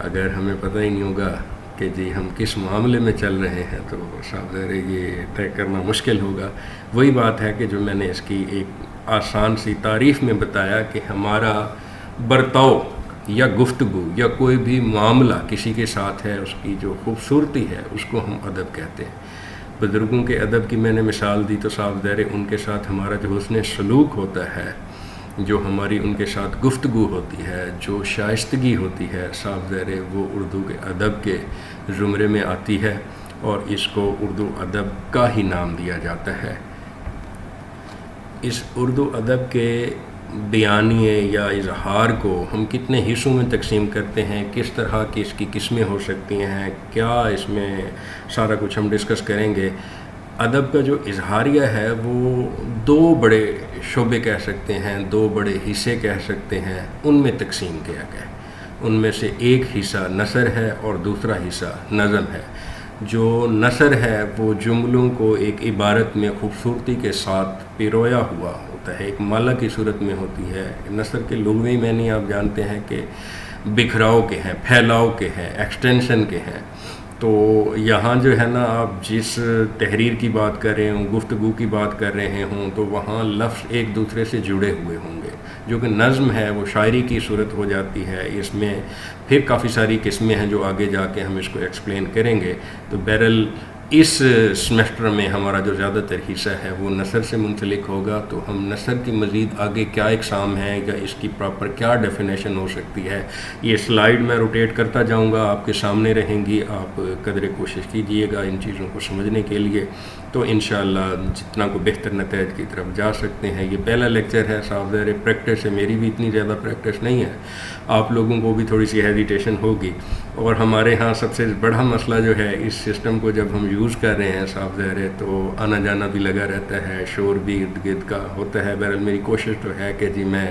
اگر ہمیں پتہ ہی نہیں ہوگا کہ جی ہم کس معاملے میں چل رہے ہیں تو صاحب ظاہر یہ طے کرنا مشکل ہوگا. وہی بات ہے کہ جو میں نے اس کی ایک آسان سی تعریف میں بتایا کہ ہمارا برتاؤ یا گفتگو یا کوئی بھی معاملہ کسی کے ساتھ ہے، اس کی جو خوبصورتی ہے اس کو ہم ادب کہتے ہیں. بزرگوں کے ادب کی میں نے مثال دی تو صاحب ظاہر ان کے ساتھ ہمارا جو حسن سلوک ہوتا ہے، جو ہماری ان کے ساتھ گفتگو ہوتی ہے، جو شائستگی ہوتی ہے، صاحب ظاہر وہ اردو کے ادب کے زمرے میں آتی ہے اور اس کو اردو ادب کا ہی نام دیا جاتا ہے. اس اردو ادب کے بیانیے یا اظہار کو ہم کتنے حصوں میں تقسیم کرتے ہیں، کس طرح کی اس کی قسمیں ہو سکتی ہیں، کیا اس میں سارا کچھ ہم ڈسکس کریں گے. ادب کا جو اظہاریہ ہے وہ دو بڑے شعبے کہہ سکتے ہیں، دو بڑے حصے کہہ سکتے ہیں، ان میں تقسیم کیا گیا ہے. ان میں سے ایک حصہ نثر ہے اور دوسرا حصہ نظم ہے. جو نثر ہے وہ جملوں کو ایک عبارت میں خوبصورتی کے ساتھ پیرویا ہوا ہوتا ہے، ایک مالا کی صورت میں ہوتی ہے. نثر کے لغوی معنی آپ جانتے ہیں کہ بکھراؤ کے ہیں، پھیلاؤ کے ہیں، ایکسٹینشن کے ہیں. تو یہاں جو ہے نا آپ جس تحریر کی بات کر رہے ہوں، گفتگو کی بات کر رہے ہوں، تو وہاں لفظ ایک دوسرے سے جڑے ہوئے ہوں گے. جو کہ نظم ہے وہ شاعری کی صورت ہو جاتی ہے. اس میں پھر کافی ساری قسمیں ہیں جو آگے جا کے ہم اس کو ایکسپلین کریں گے. تو بہرحال اس سمیسٹر میں ہمارا جو زیادہ تر حصہ ہے وہ نثر سے منسلک ہوگا. تو ہم نثر کی مزید آگے کیا اقسام ہیں یا اس کی پراپر کیا ڈیفینیشن ہو سکتی ہے، یہ سلائیڈ میں روٹیٹ کرتا جاؤں گا، آپ کے سامنے رہیں گی. آپ قدر کوشش کیجئے گا ان چیزوں کو سمجھنے کے لیے، تو انشاءاللہ جتنا کو بہتر نتائج کی طرف جا سکتے ہیں. یہ پہلا لیکچر ہے، صاحب ظاہر پریکٹس ہے، میری بھی اتنی زیادہ پریکٹس نہیں ہے، آپ لوگوں کو بھی تھوڑی سی ہیزیٹیشن ہوگی. اور ہمارے ہاں سب سے بڑا مسئلہ جو ہے اس سسٹم کو جب ہم یوز کر رہے ہیں صاحب ظاہر ہے تو آنا جانا بھی لگا رہتا ہے، شور بھی ارد گرد کا ہوتا ہے. بہرحال میری کوشش تو ہے کہ جی میں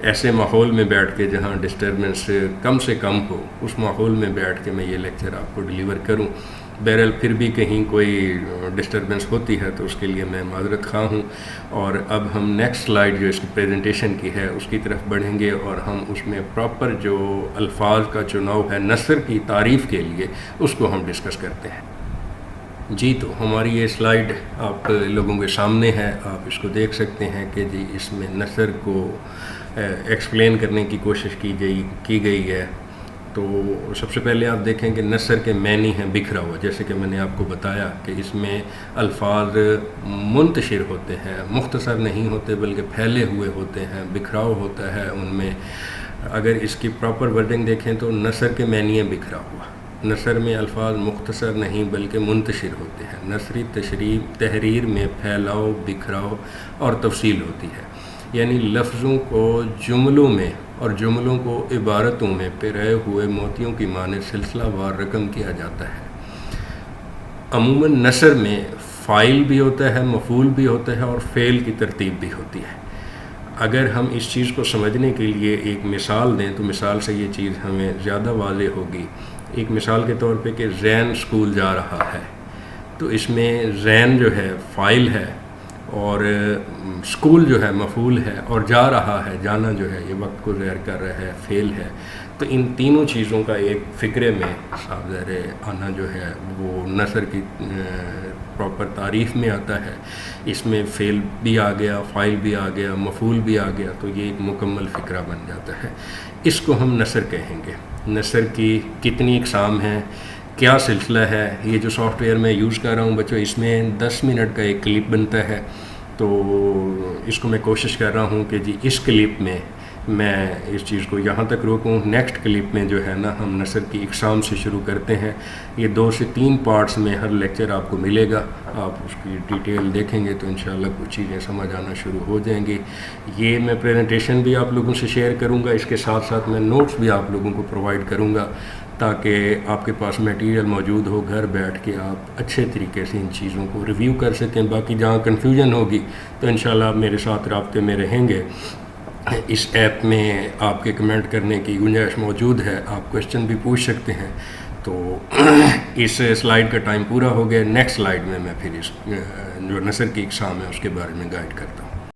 ایسے ماحول میں بیٹھ کے جہاں ڈسٹربنس کم سے کم ہو، اس ماحول میں بیٹھ کے میں یہ لیکچر آپ کو ڈیلیور کروں. بہرحال پھر بھی کہیں کوئی ڈسٹربنس ہوتی ہے تو اس کے لیے میں معذرت خواہ ہوں. اور اب ہم نیکسٹ سلائیڈ جو اس کی پریزنٹیشن کی ہے اس کی طرف بڑھیں گے اور ہم اس میں پراپر جو الفاظ کا چناؤ ہے نثر کی تعریف کے لیے اس کو ہم ڈسکس کرتے ہیں. جی تو ہماری یہ سلائیڈ آپ لوگوں کے سامنے ہے، آپ اس کو دیکھ سکتے ہیں کہ جی اس میں نثر کو ایکسپلین کرنے کی کوشش کی گئی ہے. تو سب سے پہلے آپ دیکھیں کہ نثر کے معنی ہیں بکھرا ہوا، جیسے کہ میں نے آپ کو بتایا کہ اس میں الفاظ منتشر ہوتے ہیں، مختصر نہیں ہوتے بلکہ پھیلے ہوئے ہوتے ہیں، بکھراؤ ہوتا ہے ان میں. اگر اس کی پراپر ورڈنگ دیکھیں تو نثر کے معنی ہے بکھرا ہوا. نثر میں الفاظ مختصر نہیں بلکہ منتشر ہوتے ہیں. نثری تحریر میں پھیلاؤ، بکھراؤ اور تفصیل ہوتی ہے، یعنی لفظوں کو جملوں میں اور جملوں کو عبارتوں میں پیرائے ہوئے موتیوں کی مانند سلسلہ وار رقم کیا جاتا ہے. عموماً نثر میں فاعل بھی ہوتا ہے، مفعول بھی ہوتا ہے اور فعل کی ترتیب بھی ہوتی ہے. اگر ہم اس چیز کو سمجھنے کے لیے ایک مثال دیں تو مثال سے یہ چیز ہمیں زیادہ واضح ہوگی. ایک مثال کے طور پہ کہ زین اسکول جا رہا ہے، تو اس میں زین جو ہے فاعل ہے اور اسکول جو ہے مفعول ہے اور جا رہا ہے، جانا جو ہے یہ وقت کو ظاہر کر رہا ہے، فعل ہے. تو ان تینوں چیزوں کا ایک فکرے میں صاحب ظاہر آنا جو ہے وہ نثر کی پراپر تعریف میں آتا ہے. اس میں فعل بھی آ گیا، فاعل بھی آ گیا، مفعول بھی آ گیا، تو یہ ایک مکمل فکرہ بن جاتا ہے. اس کو ہم نثر کہیں گے. نثر کی کتنی اقسام ہیں، کیا سلسلہ ہے؟ یہ جو سافٹ ویئر میں یوز کر رہا ہوں بچوں، اس میں 10 منٹ کا ایک کلپ بنتا ہے. تو اس کو میں کوشش کر رہا ہوں کہ جی اس کلپ میں میں اس چیز کو یہاں تک روکوں. نیکسٹ کلپ میں جو ہے نا ہم نثر کی اقسام سے شروع کرتے ہیں. یہ 2 سے 3 پارٹس میں ہر لیکچر آپ کو ملے گا. آپ اس کی ڈیٹیل دیکھیں گے تو انشاءاللہ کچھ چیزیں سمجھ آنا شروع ہو جائیں گی. یہ میں پریزنٹیشن بھی آپ لوگوں سے شیئر کروں گا، اس کے ساتھ ساتھ میں نوٹس بھی آپ لوگوں کو پرووائڈ کروں گا تاکہ آپ کے پاس میٹیریل موجود ہو، گھر بیٹھ کے آپ اچھے طریقے سے ان چیزوں کو ریویو کر سکیں. باقی جہاں کنفیوژن ہوگی تو انشاءاللہ آپ میرے ساتھ رابطے میں رہیں گے. اس ایپ میں آپ کے کمنٹ کرنے کی گنجائش موجود ہے، آپ کویشچن بھی پوچھ سکتے ہیں. تو اس سلائیڈ کا ٹائم پورا ہو گیا. نیکسٹ سلائیڈ میں پھر اس جو نثر کی اقسام ہے اس کے بارے میں گائیڈ کرتا ہوں.